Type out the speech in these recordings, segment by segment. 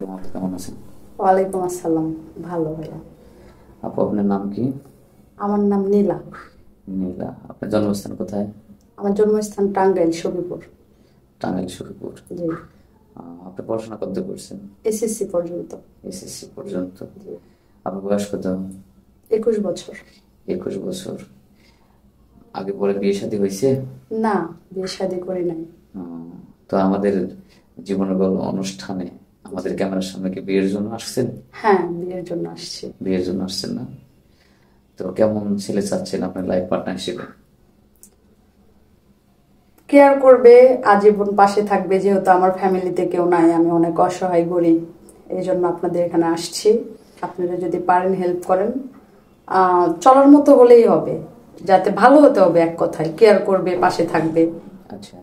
আসসালাম, আপনি কেমন আছেন? ওয়ালাইকুম আসসালাম। ভালো ভাইয়া। আপু, আপনার নাম কি? আমার নাম নীলা। নীলা। আপনার জন্মস্থান কোথায়? আমার জন্মস্থান টাঙ্গাইল সবিপুর। টাঙ্গাইল শরীফপুর। জি। আপনি পড়াশোনা করতে করছেন? এসএসসি পর্যন্ত। এসএসসি পর্যন্ত। জি। আপনার বয়স কত? 21 বছর। 21 বছর। আগে পরে বিয়ে শাদী হয়েছে? না, বিয়ে শাদী করি নাই। তো আমাদের জীবনের গল্প অনুষ্ঠানে আমাদের ক্যামেরার সামনে কি বিয়ের জন্য আসছেন? হ্যাঁ, বিয়ের জন্য আসছি। বিয়ের জন্য আসছেন না? তো কেমন ছেলে চাচ্ছেন আপনার লাইফ পার্টনার হিসেবে? কেয়ার করবে, আজীবন পাশে থাকবে। যেহেতু আমার ফ্যামিলিতে কেউ নাই, আমি অনেক অসহায় গরিব, এই জন্য আপনাদের এখানে আসছি। আপনারা যদি পারেন হেল্প করেন, চলার মতো হলেই হবে, যাতে ভালো হতে হবে। এক কথায় কেয়ার করবে, পাশে থাকবে। আচ্ছা,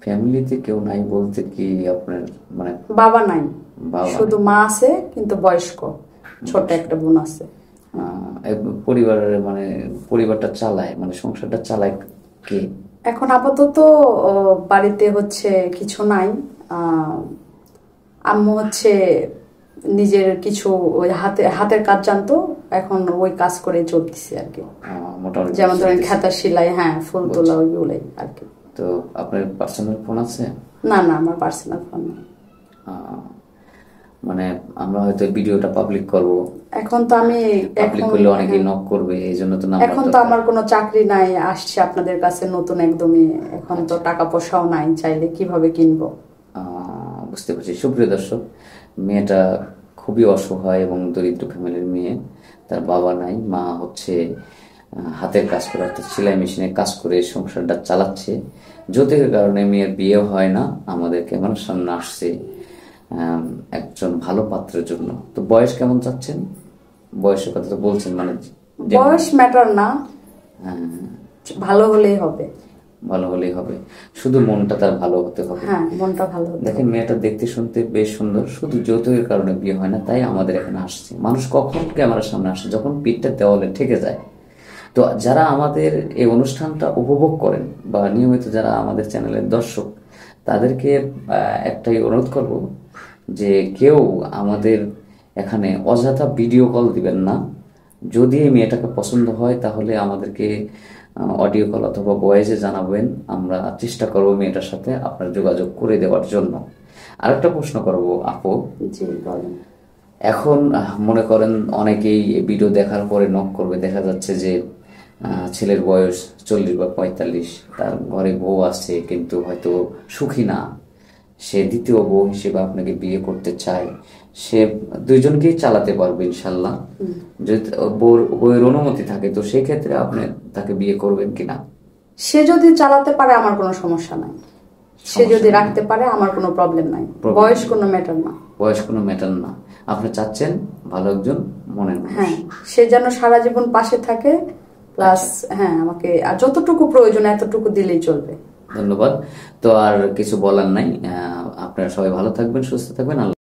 ফ্যামিলিতে কেউ নাই বলতে কি আপনার মানে? বাবা নাই, বাবা শুধু মা আছে, কিন্তু বয়স্ক। ছোট একটা বোন আছে। পরিবারের মানে পরিবারটা চালায়, মানে সংসারটা চালায় কে? এখন আপাতত বাড়িতে হচ্ছে কিছু নাই। আহ, আম্মু হচ্ছে নিজের কিছু ওই হাতের কাজ জানতো, এখন ওই কাজ করে চলতেছে আর কি। মোটামুটি যেমন ধরেন চলতেছে। খাতা সেলাই, হ্যাঁ, ফুল তোলা, ওইগুলোই আর কি। তো আপনার পার্সোনাল ফোন আছে? না না, আমার পার্সোনাল ফোন নেই। মানে আমরা হয়তো ভিডিওটা পাবলিক করব, এখন তো আমি পাবলিক এখন করলে অনেকেই হ্যাঁ, নক করবে, এই জন্য তো এখন নাম্বার তো আমার কোনো চাকরি নাই, আসছে আপনাদের কাছে নতুন একদমই। এখন তো টাকা পয়সাও নাই, চাইলে কিভাবে কিনবো। বুঝতে পারছি। সুপ্রিয় দর্শক, মেয়েটা খুবই অসহায় এবং দরিদ্র ফ্যামিলির মেয়ে। তার বাবা নাই, মা হচ্ছে হাতের কাজ করে, অর্থাৎ সেলাই মেশিনে কাজ করে সংসারটা চালাচ্ছে। যৌতুকের কারণে মেয়ের বিয়ে হয় না, আমাদের ক্যামেরার সামনে আসছে একজন ভালো পাত্রের জন্য। তো বয়স কেমন চাচ্ছেন? বয়সের কথা তো বলছেন, মানে বয়স ম্যাটার না, ভালো হলেই হবে। ভালো হলেই হবে, শুধু মনটা তার ভালো হতে হবে। হ্যাঁ, মনটা ভালো হতে দেখেন, হবে। মেয়েটা দেখতে শুনতে বেশ সুন্দর, শুধু যৌতুকের কারণে বিয়ে হয় না, তাই আমাদের এখানে আসছে। মানুষ কখন ক্যামেরার সামনে আসে? যখন পিঠটা দেওয়ালে ঠেকে যায়। তো যারা আমাদের এই অনুষ্ঠানটা উপভোগ করেন বা নিয়মিত যারা আমাদের চ্যানেলের দর্শক, তাদেরকে একটাই অনুরোধ করব যে কেউ আমাদের এখানে অযথা ভিডিও কল দিবেন না। যদি এই মেয়েটাকে পছন্দ হয় তাহলে আমাদেরকে অডিও কল অথবা ভয়েসে জানাবেন, আমরা চেষ্টা করব মেয়েটার সাথে আপনার যোগাযোগ করে দেওয়ার জন্য। আরেকটা প্রশ্ন করব আপু। জি, বলেন। এখন মনে করেন অনেকেই এই ভিডিও দেখার পরে নক করবে, দেখা যাচ্ছে যে ছেলের বয়স 40 বা 45, তার ঘরে বউ আছে কিন্তু হয়তো সুখী না, সে দ্বিতীয় বউ হিসেবে আপনাকে বিয়ে করতে চায়। সে দুইজনকেই চালাতে পারবে ইনশাল্লাহ, যদি বউয়ের অনুমতি থাকে। তো সেই ক্ষেত্রে আপনি তাকে বিয়ে করবেন কিনা? সে যদি চালাতে পারে আমার কোনো সমস্যা নাই, সে যদি রাখতে পারে আমার কোনো প্রবলেম নাই। বয়স কোনো ম্যাটার না। বয়স কোনো ম্যাটার না, আপনি চাচ্ছেন ভালো একজন মনের মানুষ। হ্যাঁ, সে যেন সারা জীবন পাশে থাকে, প্লাস হ্যাঁ, আমাকে আর যতটুকু প্রয়োজন এতটুকু দিলেই চলবে। ধন্যবাদ। তো আর কিছু বলার নাই। আপনারা সবাই ভালো থাকবেন, সুস্থ থাকবেন।